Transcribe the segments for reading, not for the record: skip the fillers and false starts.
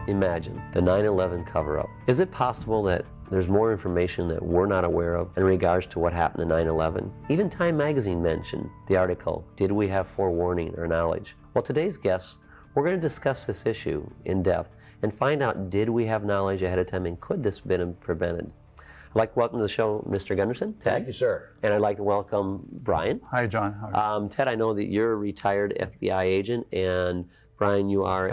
Imagine the 9/11 cover-up. Is it possible that there's more information that we're not aware of in regards to what happened in 9/11? Even Time magazine mentioned the article, Did We Have Forewarning or Knowledge? Well, today's guests, we're going to discuss this issue in depth and find out, did we have knowledge ahead of time and could this have been prevented? I'd like to welcome to the show Mr. Gunderson, Ted. Thank you, sir. And I'd like to welcome Brian. Hi, John. How are you? Ted, I know that you're a retired FBI agent, and Brian, you are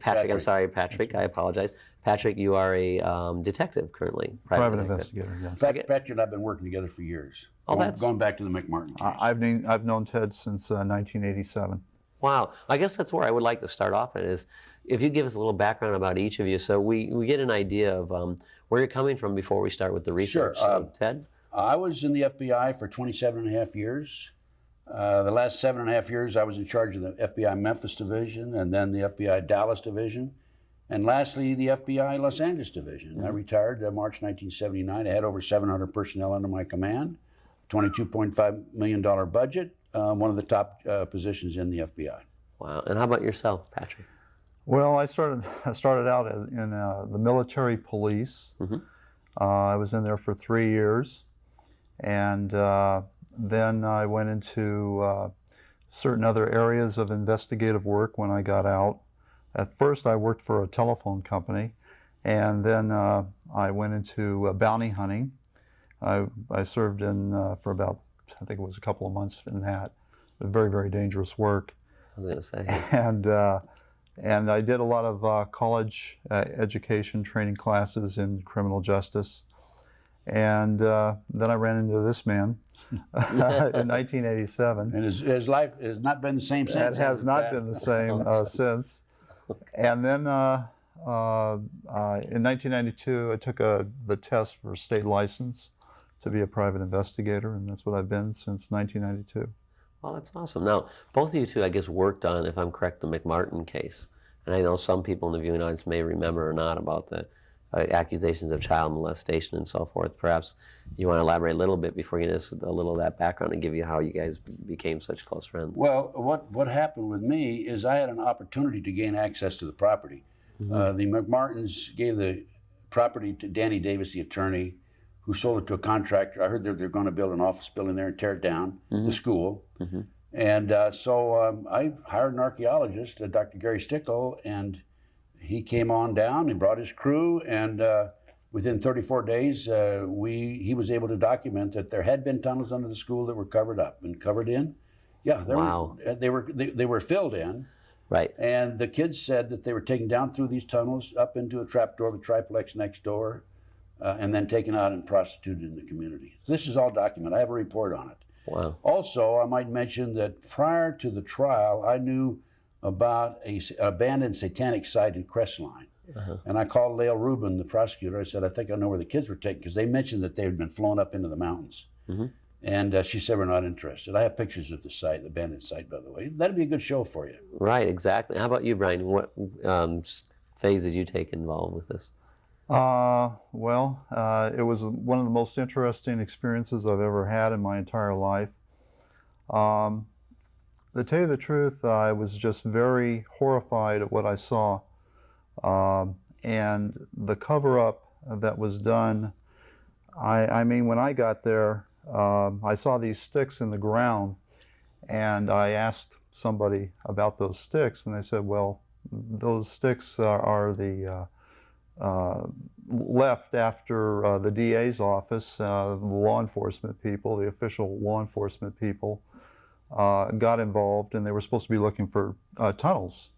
Patrick, I'm sorry, Patrick, I apologize. Patrick, you are a detective currently. Private investigator, yes. Patrick and I have been working together for years. Oh, that's going back to the McMartin case. I've known Ted since 1987. Wow. I guess that's where I would like to start off at is if you give us a little background about each of you so we get an idea of where you're coming from before we start with the research. Sure. Ted? I was in the FBI for 27 and a half years. The last 7.5 years I was in charge of the FBI Memphis Division and then the FBI Dallas Division. And lastly, the FBI Los Angeles Division. I retired March 1979. I had over 700 personnel under my command, $22.5 million budget, one of the top positions in the FBI. Wow. And how about yourself, Patrick? Well, I started out in the military police. I was in there for 3 years, and then I went into certain other areas of investigative work when I got out. At first, I worked for a telephone company, and then I went into bounty hunting. I served in for about, I think it was a couple of months in that. It was very, very dangerous work. I was going to say. And I did a lot of college education training classes in criminal justice. And then I ran into this man in 1987. And his life has not been the same since. It has not been the same since. And then in 1992, I took the test for state license to be a private investigator, and that's what I've been since 1992. Well, that's awesome. Now, both of you two, I guess, worked on, if I'm correct, the McMartin case. And I know some people in the viewing audience may remember or not about the accusations of child molestation and so forth. Perhaps you want to elaborate a little bit before you get us a little of that background and give you how you guys became such close friends. Well, what happened with me is I had an opportunity to gain access to the property. The McMartins gave the property to Danny Davis, the attorney, who sold it to a contractor. I heard that they're going to build an office building there and tear it down, the school. And so I hired an archaeologist, Dr. Gary Stickle, and he came on down, he brought his crew, and within 34 days, he was able to document that there had been tunnels under the school that were covered up and covered in. Yeah, they were filled in. Right. And the kids said that they were taken down through these tunnels, up into a trapdoor, the triplex next door, and then taken out and prostituted in the community. So this is all documented. I have a report on it. Wow. Also, I might mention that prior to the trial, I knew about an abandoned satanic site in Crestline. And I called Lael Rubin, the prosecutor. I said, I think I know where the kids were taken, because they mentioned that they had been flown up into the mountains. And she said, we're not interested. I have pictures of the site, the abandoned site, by the way. That'd be a good show for you. Right, exactly. How about you, Brian? What phase did you take involved with this? Well, it was one of the most interesting experiences I've ever had in my entire life. To tell you the truth, I was just very horrified at what I saw. And the cover-up that was done, I mean, when I got there, I saw these sticks in the ground, and I asked somebody about those sticks, and they said, well, those sticks are the left after the DA's office, the law enforcement people, the official law enforcement people, got involved, and they were supposed to be looking for tunnels.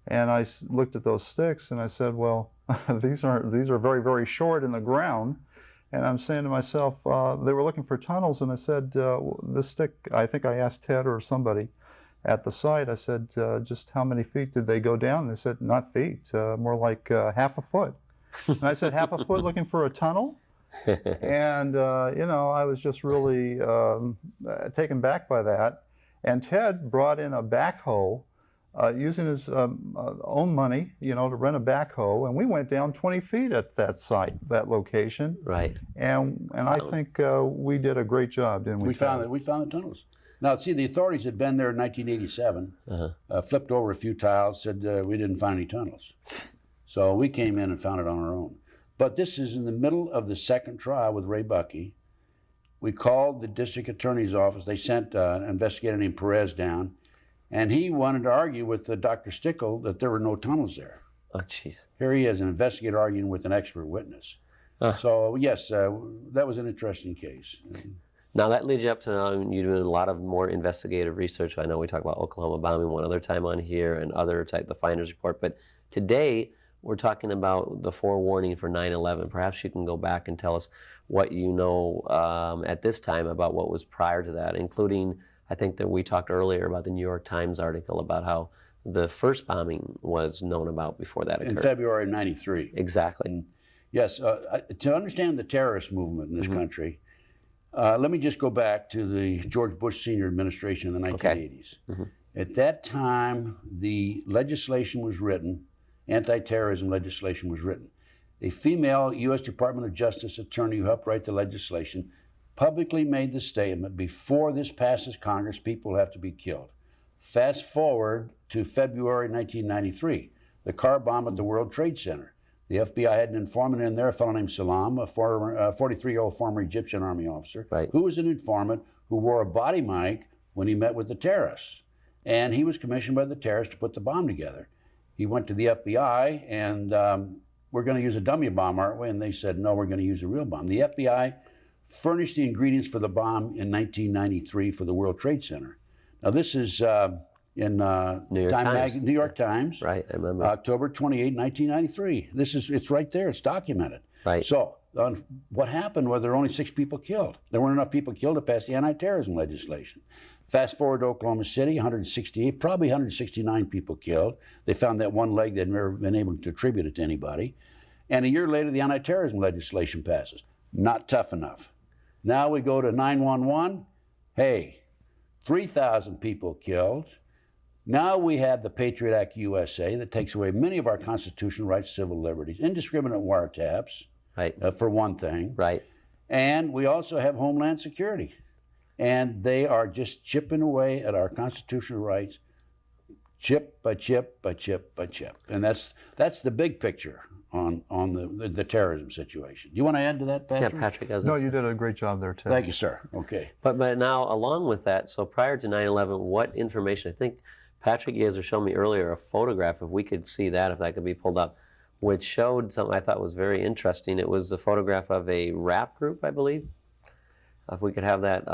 And I looked at those sticks and I said, well, these are very, very short in the ground. And I'm saying to myself, they were looking for tunnels, and I said, this stick, I think I asked Ted or somebody at the site, I said, just how many feet did they go down? They said, not feet, more like half a foot. And I said, half a foot looking for a tunnel? And, you know, I was just really taken back by that. And Ted brought in a backhoe, using his own money, you know, to rent a backhoe. And we went down 20 feet at that site, that location. Right. And I think we did a great job, didn't we? We found the tunnels. Now, see, the authorities had been there in 1987, flipped over a few tiles, said we didn't find any tunnels. So we came in and found it on our own. But this is in the middle of the second trial with Ray Buckey. We called the district attorney's office. They sent an investigator named Perez down, and he wanted to argue with Dr. Stickle that there were no tunnels there. Oh, jeez. Here he is, an investigator arguing with an expert witness. So yes, that was an interesting case. Now that leads you up to now you doing a lot of more investigative research. I know we talked about Oklahoma bombing one other time on here and other type, the Finder's Report, but today we're talking about the forewarning for 9/11. Perhaps you can go back and tell us what you know at this time about what was prior to that, including, I think that we talked earlier about the New York Times article about how the first bombing was known about before that occurred. In February of '93. Exactly. Yes, to understand the terrorist movement in this country, let me just go back to the George Bush Sr. administration in the 1980s. At that time, the legislation was written, anti-terrorism legislation was written. A female U.S. Department of Justice attorney who helped write the legislation publicly made the statement, before this passes Congress, people have to be killed. Fast forward to February 1993, the car bomb at the World Trade Center. The FBI had an informant in there, a fellow named Salam, a 43-year-old former Egyptian army officer, who was an informant who wore a body mic when he met with the terrorists. And he was commissioned by the terrorists to put the bomb together. He went to the FBI and, we're going to use a dummy bomb, aren't we? And they said, no, we're going to use a real bomb. The FBI furnished the ingredients for the bomb in 1993 for the World Trade Center. Now this is in New York Times. Right, I remember. October 28, 1993. It's right there, it's documented. Right. So what happened was there were only 6 people killed. There weren't enough people killed to pass the anti-terrorism legislation. Fast forward to Oklahoma City, 168, probably 169 people killed. They found that one leg, they'd never been able to attribute it to anybody. And a year later, the anti-terrorism legislation passes. Not tough enough. Now we go to 9/11. Hey, 3,000 people killed. Now we have the Patriot Act USA that takes away many of our constitutional rights, civil liberties, indiscriminate wiretaps, right, for one thing. Right. And we also have Homeland Security. And they are just chipping away at our constitutional rights, chip by chip by chip by chip. And that's the big picture on the terrorism situation. Do you want to add to that, Patrick? Yeah, Patrick has. No, you did a great job there, Ted. Thank you, sir. Okay. But now, along with that, so prior to 9/11, what information? I think Patrick, you guys were showing me earlier a photograph. If we could see that, if that could be pulled up, which showed something I thought was very interesting. It was a photograph of a rap group, I believe. If we could have that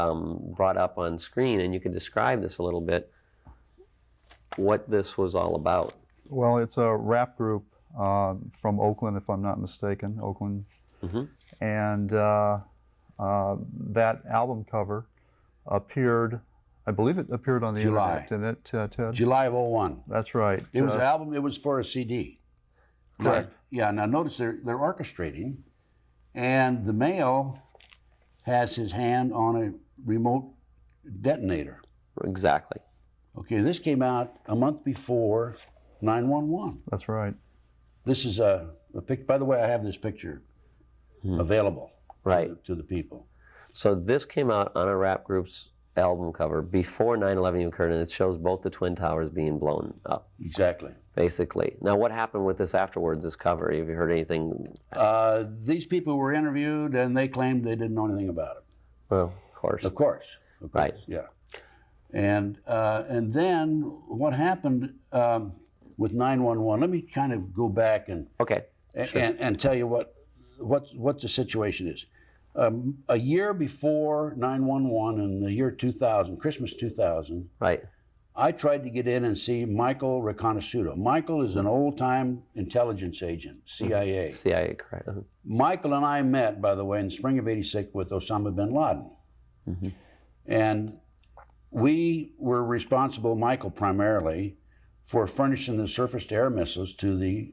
brought up on screen, and you could describe this a little bit, what this was all about. Well, it's a rap group from Oakland, if I'm not mistaken, Oakland. And that album cover appeared, I believe it appeared on the internet, didn't it, Ted? July of '01. That's right. It was an album, it was for a CD. Correct. Yeah, now notice they're orchestrating, and the male has his hand on a remote detonator. Exactly. Okay, this came out a month before 9/11. That's right. This is a pic. By the way, I have this picture available to the people. So this came out on a rap group's album cover before 9/11 occurred, and it shows both the Twin Towers being blown up. Exactly. Basically. Now, what happened with this afterwards, this cover? Have you heard anything? These people were interviewed, and they claimed they didn't know anything about it. Well, of course. Of course. Right. Yeah. And then what happened with 9/11? Let me kind of go back and and tell you what the situation is. A year before 9/11, in the year 2000, Christmas 2000. Right. I tried to get in and see Michael Reconasuto. Michael is an old-time intelligence agent, CIA. CIA, correct. Michael and I met, by the way, in the spring of '86 with Osama bin Laden. And we were responsible, Michael primarily, for furnishing the surface-to-air missiles to the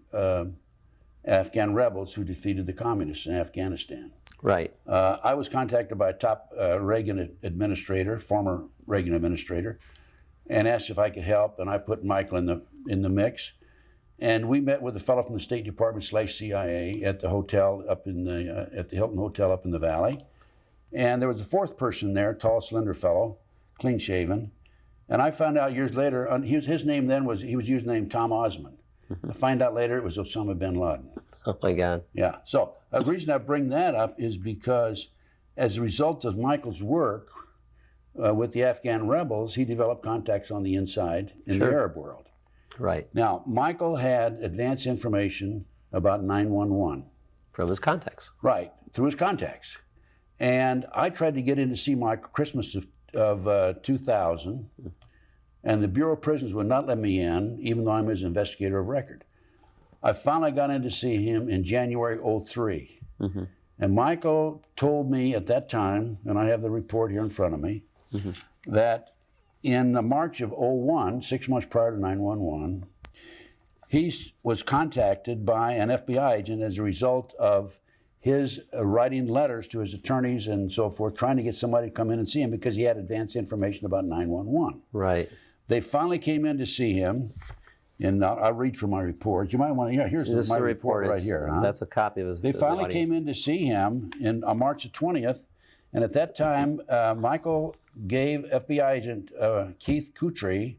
Afghan rebels who defeated the communists in Afghanistan. Right. I was contacted by a top Reagan administrator, former Reagan administrator, and asked if I could help, and I put Michael in the mix. And we met with a fellow from the State Department /CIA at the hotel up in at the Hilton Hotel up in the Valley. And there was a fourth person there, tall, slender fellow, clean-shaven. And I found out years later, his name then was, he was using the name Tom Osmond. I find out later it was Osama bin Laden. Oh my God. Yeah. So the reason I bring that up is because as a result of Michael's work with the Afghan rebels, he developed contacts on the inside in the Arab world. Right. Now, Michael had advanced information about 911. From his contacts. Right, through his contacts. And I tried to get in to see Michael Christmas of 2000, and the Bureau of Prisons would not let me in, even though I'm his investigator of record. I finally got in to see him in January 03. And Michael told me at that time, and I have the report here in front of me, that in March of 01, 6 months prior to 911, he was contacted by an FBI agent as a result of his writing letters to his attorneys and so forth, trying to get somebody to come in and see him because he had advanced information about 911. Right. They finally came in to see him, and I'll read from my report. You might want to, yeah, here's my report right here. Huh? That's a copy of his. They finally came in to see him on March the 20th, and at that time, Michael gave FBI agent Keith Kutry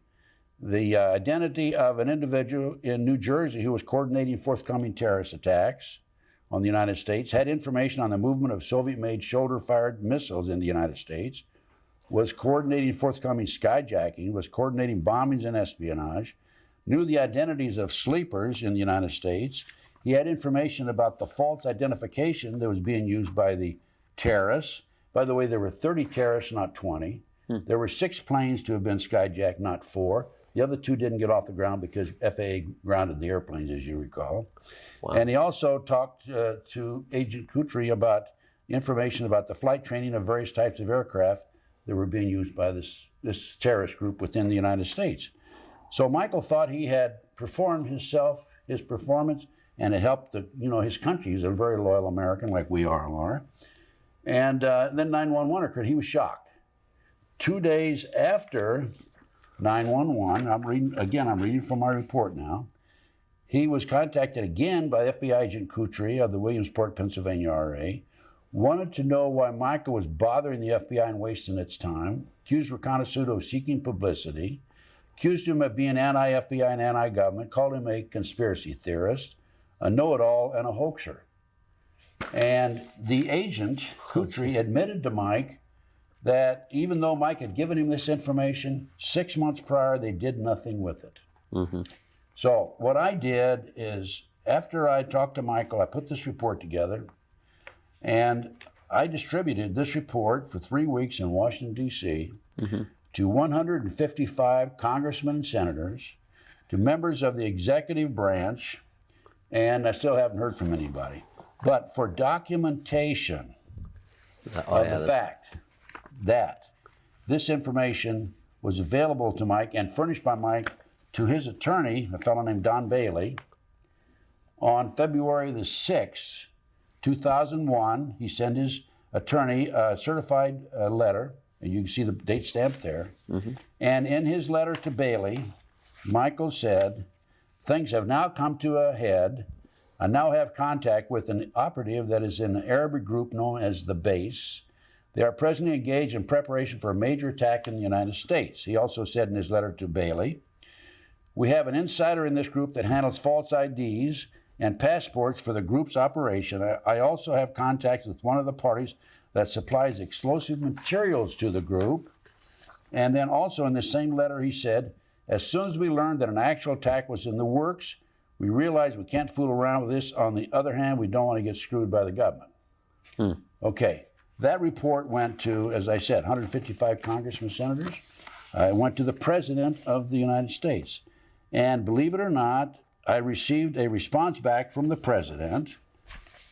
the identity of an individual in New Jersey who was coordinating forthcoming terrorist attacks on the United States, had information on the movement of Soviet-made shoulder-fired missiles in the United States, was coordinating forthcoming skyjacking, was coordinating bombings and espionage, knew the identities of sleepers in the United States. He had information about the false identification that was being used by the terrorists. By the way, there were 30 terrorists, not 20. There were 6 planes to have been skyjacked, not 4. The other 2 didn't get off the ground because FAA grounded the airplanes, as you recall. Wow. And he also talked to Agent Kutry about information about the flight training of various types of aircraft that were being used by this terrorist group within the United States. So Michael thought he had performed his performance, and it helped his country. He's a very loyal American, like we all are. And then 911 occurred. He was shocked. 2 days after 911, I'm reading from my report now. He was contacted again by FBI agent Kutry of the Williamsport, Pennsylvania RA, wanted to know why Michael was bothering the FBI and wasting its time, accused Reconnaissance of seeking publicity, accused him of being anti-FBI and anti-government, called him a conspiracy theorist, a know-it-all, and a hoaxer. And the agent, Kutry, admitted to Mike that even though Mike had given him this information 6 months prior, they did nothing with it. So what I did is, after I talked to Michael, I put this report together, and I distributed this report for 3 weeks in Washington, D.C., to 155 congressmen and senators, to members of the executive branch, and I still haven't heard from anybody. But for documentation of the fact that this information was available to Mike and furnished by Mike to his attorney, a fellow named Don Bailey, on February the 6th, 2001, he sent his attorney a certified letter, and you can see the date stamped there. And in his letter to Bailey, Michael said, "Things have now come to a head. I now have contact with an operative that is in an Arabic group known as the Base. They are presently engaged in preparation for a major attack in the United States." He also said in his letter to Bailey, "We have an insider in this group that handles false IDs and passports for the group's operation. I also have contacts with one of the parties that supplies explosive materials to the group." And then also in the same letter he said, "As soon as we learned that an actual attack was in the works, we realized we can't fool around with this. On the other hand, we don't want to get screwed by the government." Okay, that report went to, as I said, 155 congressmen, senators. It went to the President of the United States. And believe it or not, I received a response back from the President,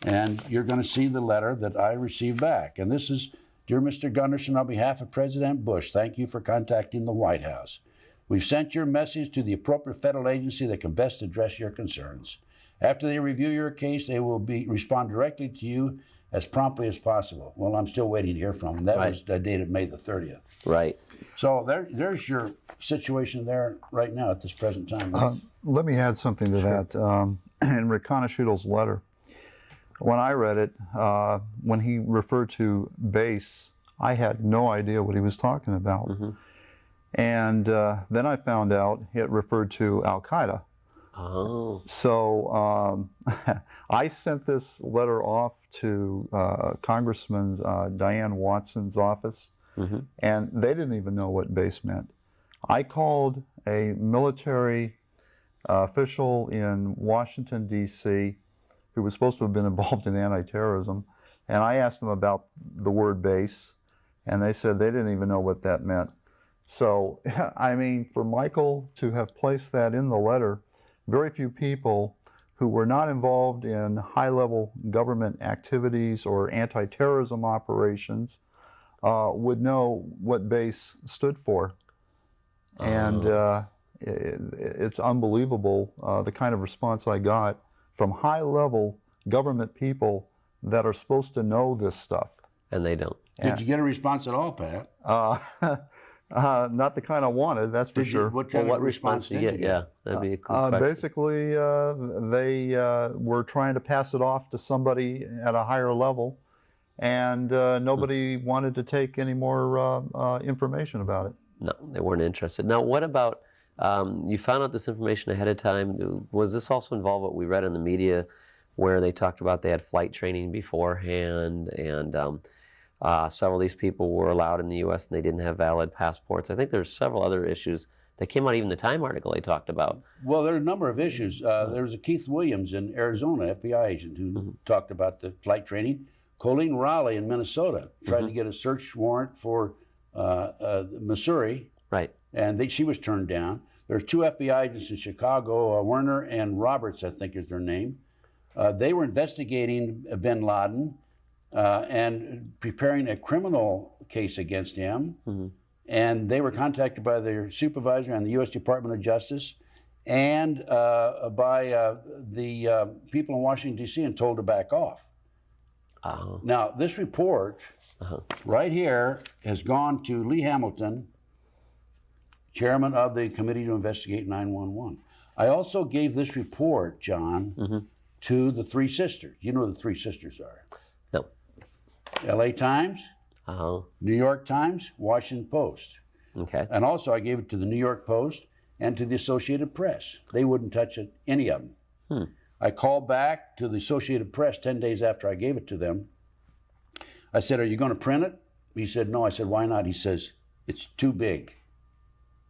and you're going to see the letter that I received back. And this is, "Dear Mr. Gunderson, on behalf of President Bush, thank you for contacting the White House. We've sent your message to the appropriate federal agency that can best address your concerns. After they review your case, they will respond directly to you as promptly as possible." Well, I'm still waiting to hear from them. That was dated May the 30th. Right. So there's your situation there right now at this present time. Let me add something to that. In Reconnaissance letter, when I read it, when he referred to base, I had no idea what he was talking about. And then I found out it referred to Al-Qaeda. Oh. So I sent this letter off to Congressman Diane Watson's office, and they didn't even know what base meant. I called a military official in Washington, D.C., who was supposed to have been involved in anti-terrorism, and I asked them about the word base, and they said they didn't even know what that meant. So, I mean, for Michael to have placed that in the letter, very few people who were not involved in high-level government activities or anti-terrorism operations would know what base stood for. And it's unbelievable the kind of response I got from high-level government people that are supposed to know this stuff. And they don't. Did you get a response at all, Pat? Not the kind I wanted, that's for sure. What kind of response did you get? Yeah, that'd be a cool question. Basically, they were trying to pass it off to somebody at a higher level, and nobody wanted to take any more information about it. No, they weren't interested. Now, what about, you found out this information ahead of time. Was this also involved what we read in the media where they talked about they had flight training beforehand, and several of these people were allowed in the U.S. and they didn't have valid passports? I think there's several other issues that came out, even the Time article they talked about. Well, there are a number of issues. There was a Keith Williams in Arizona, FBI agent, who talked about the flight training. Colleen Raleigh in Minnesota tried to get a search warrant for Missouri, right? And she was turned down. There's two FBI agents in Chicago, Werner and Roberts, I think is their name. They were investigating bin Laden and preparing a criminal case against him. And they were contacted by their supervisor and the U.S. Department of Justice and by the people in Washington, D.C. and told to back off. Now, this report right here has gone to Lee Hamilton, chairman of the Committee to Investigate 9/11. I also gave this report, John, to the Three Sisters. You know who the Three Sisters are? No. L.A. Times, New York Times, Washington Post. Okay. And also I gave it to the New York Post and to the Associated Press. They wouldn't touch it, any of them. I called back to the Associated Press 10 days after I gave it to them. I said, "Are you going to print it?" He said, "No." I said, "Why not?" He says, "It's too big.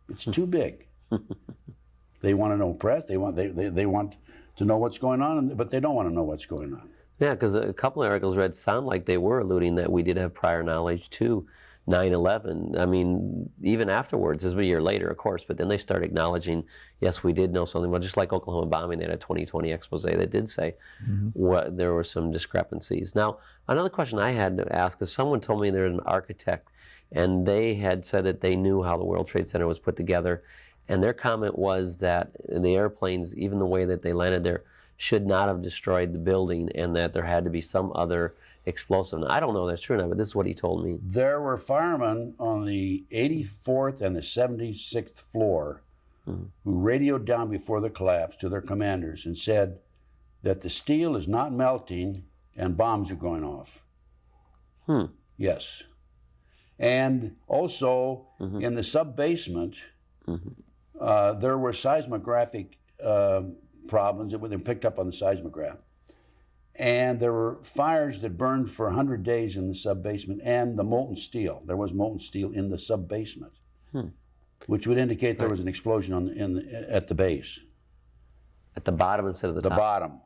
It's too big." They want to know press. They want to know what's going on, but they don't want to know what's going on. Yeah, because a couple of articles read sound like they were alluding that we did have prior knowledge to 9/11. I mean, even afterwards, this was a year later, of course, but then they started acknowledging, yes, we did know something. Well, just like Oklahoma bombing, they had a 2020 expose that did say there were some discrepancies. Now, another question I had to ask is someone told me there's an architect, and they had said that they knew how the World Trade Center was put together, and their comment was that the airplanes, even the way that they landed there, should not have destroyed the building, and that there had to be some other explosive. Now, I don't know if that's true or not, but this is what he told me. There were firemen on the 84th and the 76th floor who radioed down before the collapse to their commanders and said that the steel is not melting and bombs are going off. Yes. And also in the sub-basement, there were seismographic problems that were picked up on the seismograph. And there were fires that burned for 100 days in the sub-basement and the molten steel. There was molten steel in the sub-basement, which would indicate there was an explosion at the base. At the bottom instead of the top? The bottom.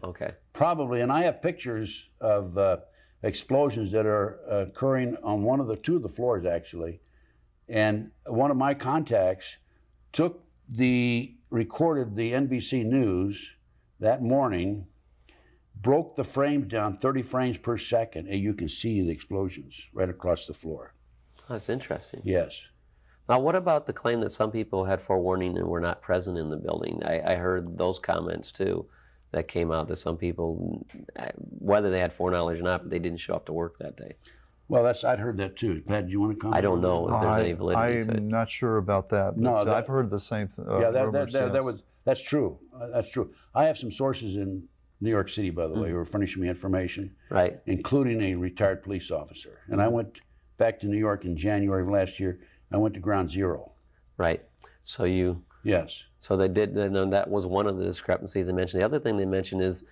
Okay. Probably, and I have pictures of explosions that are occurring on two of the floors, actually. And one of my contacts recorded the NBC News that morning, broke the frames down 30 frames per second, and you can see the explosions right across the floor. That's interesting. Yes. Now, what about the claim that some people had forewarning and were not present in the building? I heard those comments too that came out, that some people, whether they had foreknowledge or not, but they didn't show up to work that day. Well, I'd heard that too. Pat, do you want to comment? I don't know if there's any validity to it. I'm not sure about that. No, I've heard the same thing. That's true. That's true. I have some sources in New York City, by the way, who are furnishing me information, right, including a retired police officer. And I went back to New York in January of last year. I went to Ground Zero. Right. So you... Yes. So they did, and that was one of the discrepancies they mentioned. The other thing they mentioned is,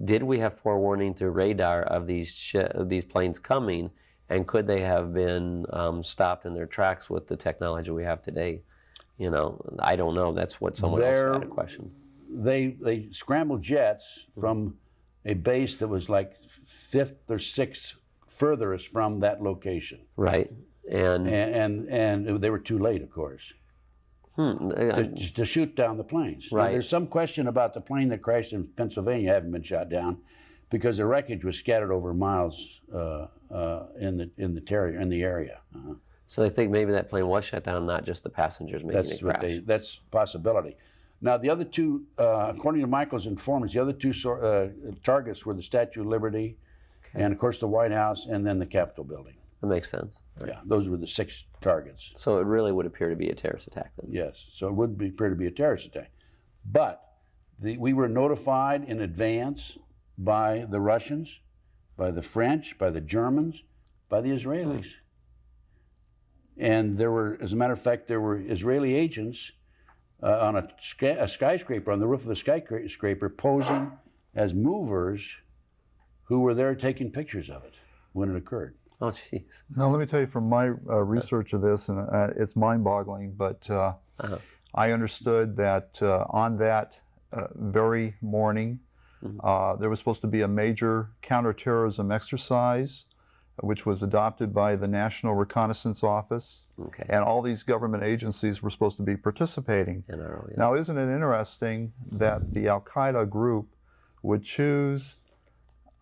did we have forewarning through radar of these planes coming, and could they have been stopped in their tracks with the technology we have today? You know, I don't know. That's what someone else had a question. They scrambled jets from a base that was like 5th or 6th furthest from that location. Right, and they were too late, of course, to shoot down the planes. Right. Now, there's some question about the plane that crashed in Pennsylvania having been shot down, because the wreckage was scattered over miles in the area. So they think maybe that plane was shut down, not just the passengers making it crash. That's a possibility. Now, the other two, according to Michael's informants, the other two targets were the Statue of Liberty, and of course the White House, and then the Capitol building. That makes sense. Yeah, those were the 6 targets. So it really would appear to be a terrorist attack then. Yes, so it would appear to be a terrorist attack. But we were notified in advance by the Russians, by the French, by the Germans, by the Israelis. And there were, as a matter of fact, there were Israeli agents on a skyscraper, on the roof of the skyscraper, posing as movers who were there taking pictures of it when it occurred. Oh, jeez. Now, let me tell you from my research of this, and it's mind-boggling, but I understood that on that very morning, there was supposed to be a major counterterrorism exercise, which was adopted by the National Reconnaissance Office, and all these government agencies were supposed to be participating. NRO, yeah. Now, isn't it interesting that the Al-Qaeda group would choose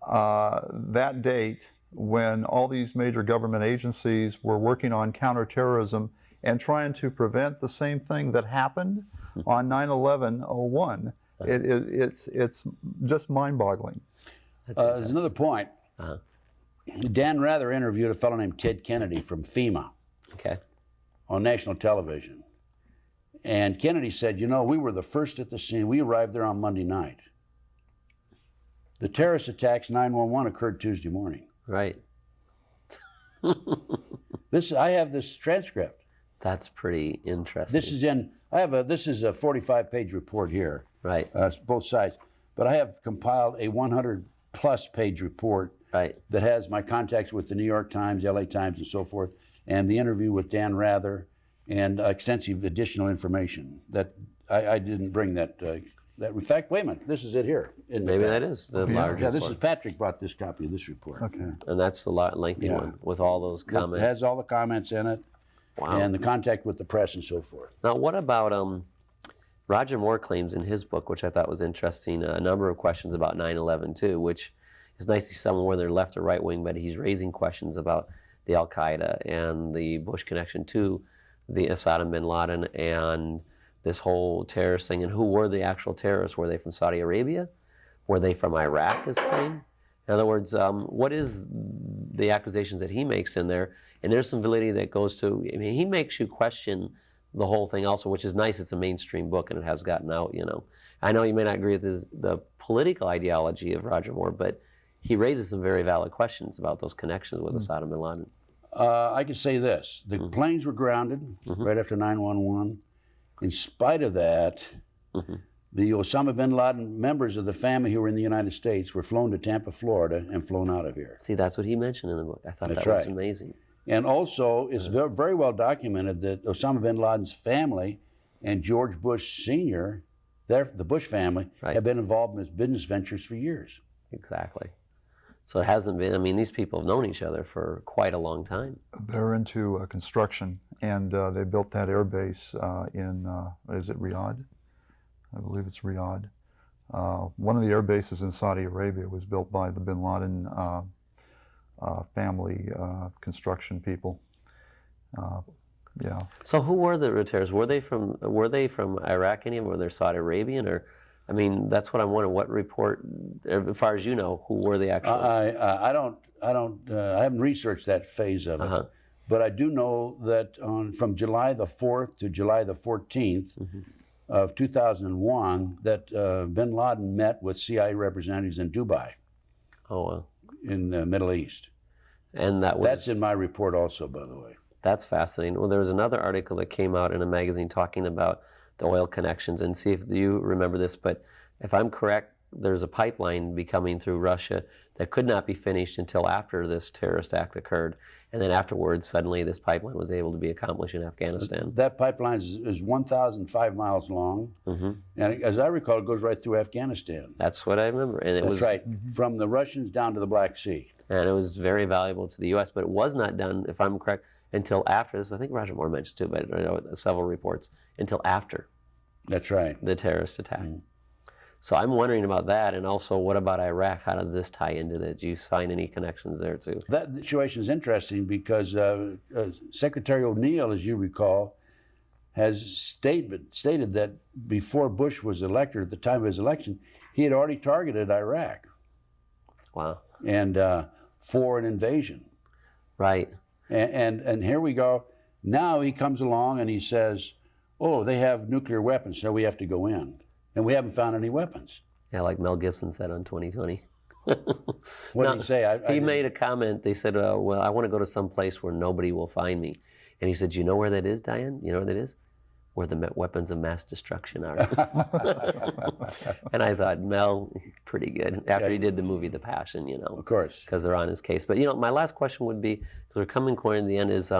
that date when all these major government agencies were working on counterterrorism and trying to prevent the same thing that happened on 9/11/01? It's just mind-boggling. There's another point. Dan Rather interviewed a fellow named Ted Kennedy from FEMA on national television. And Kennedy said, you know, we were the first at the scene. We arrived there on Monday night. The terrorist attacks, 9/11, occurred Tuesday morning. Right. I have this transcript. That's pretty interesting. This is a 45-page report here. Right. Both sides. But I have compiled a 100-plus page report that has my contacts with the New York Times, LA Times, and so forth, and the interview with Dan Rather, and extensive additional information that I didn't bring that. In fact, wait a minute, this is it here. Maybe that is the largest Yeah, this one. is Patrick brought this copy of this report. Okay. And that's the lengthy one with all those comments. It has all the comments in it, and the contact with the press and so forth. Now, what about Roger Moore claims in his book, which I thought was interesting, a number of questions about 9/11 too, which is nice to see someone, whether left or right wing, but he's raising questions about the Al-Qaeda and the Bush connection to the Osama bin Laden and this whole terrorist thing, and who were the actual terrorists? Were they from Saudi Arabia? Were they from Iraq, as claimed? In other words, what is the accusations that he makes in there? And there's some validity that goes to, I mean, he makes you question the whole thing also, which is nice. It's a mainstream book and it has gotten out, you know. I know you may not agree with the political ideology of Roger Moore, but he raises some very valid questions about those connections with Osama bin Laden. I can say this. The planes were grounded right after 9/11. In spite of that, the Osama bin Laden members of the family who were in the United States were flown to Tampa, Florida, and flown out of here. See, that's what he mentioned in the book. I thought That's that was right. amazing. And also, it's very well documented that Osama bin Laden's family and George Bush Sr., the Bush family, have been involved in his business ventures for years. Exactly. So it hasn't been, I mean, these people have known each other for quite a long time. They're into construction, and they built that air base in, is it Riyadh? I believe it's Riyadh. One of the air bases in Saudi Arabia was built by the bin Laden family construction people. Yeah. So who were the terrorists? Were they from Iraq? Any of them? Were they Saudi Arabian? Or, I mean, that's what I'm wondering. What report, as far as you know, who were the actual? I haven't researched that phase of it, but I do know that from July the 4th to July the 14th of 2001, that bin Laden met with CIA representatives in Dubai. Oh, wow. In the Middle East. And that's in my report also, by the way. That's fascinating. Well, there was another article that came out in a magazine talking about the oil connections, and see if you remember this, but if I'm correct, there's a pipeline coming through Russia that could not be finished until after this terrorist act occurred. And then afterwards, suddenly this pipeline was able to be accomplished in Afghanistan. That pipeline is 1,005 miles long, and as I recall, it goes right through Afghanistan. That's what I remember. And That's right, from the Russians down to the Black Sea. And it was very valuable to the U.S., but it was not done, if I'm correct, until after this. I think Roger Moore mentioned too, but I know several reports, until after That's right. the terrorist attack. So I'm wondering about that, and also what about Iraq? How does this tie into that? Do you find any connections there too? That situation is interesting because Secretary O'Neill, as you recall, has stated that before Bush was elected, at the time of his election, he had already targeted Iraq. Wow. And for an invasion. Right. And here we go. Now he comes along and he says, oh, they have nuclear weapons, so we have to go in. And we haven't found any weapons. Yeah, like Mel Gibson said on 2020. What did he say? He made a comment. They said, well, I want to go to some place where nobody will find me. And he said, you know where that is, Diane? You know where that is? Where the weapons of mass destruction are. And I thought, Mel, pretty good. After he did the movie The Passion, you know. Of course. Because they're on his case. But, you know, my last question would be, because we're coming to the end, is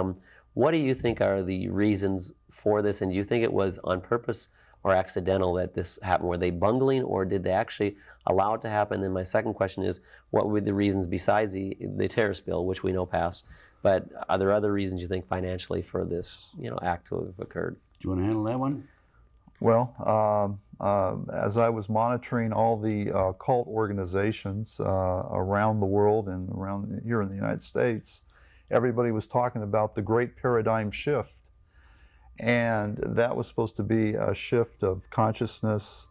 what do you think are the reasons for this? And do you think it was on purpose or accidental that this happened? Were they bungling, or did they actually allow it to happen? And my second question is, what were the reasons besides the terrorist bill, which we know passed, but are there other reasons you think financially for this, you know, act to have occurred? Do you want to handle that one? Well, as I was monitoring all the cult organizations around the world and around here in the United States, everybody was talking about the great paradigm shift. And that was supposed to be a shift of consciousness,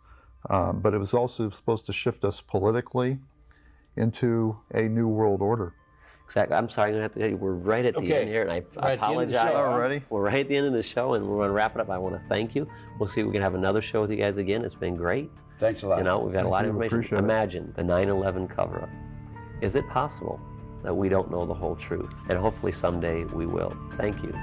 but it was also supposed to shift us politically into a new world order. Exactly. I'm sorry, we're right at the end here, and I apologize. Already? We're right at the end of the show, and we're going to wrap it up. I want to thank you. We'll see if we can have another show with you guys again. It's been great. Thanks a lot. You know, we've got a lot of information. Appreciate it. Imagine the 9/11 cover-up. Is it possible that we don't know the whole truth? And hopefully someday we will. Thank you.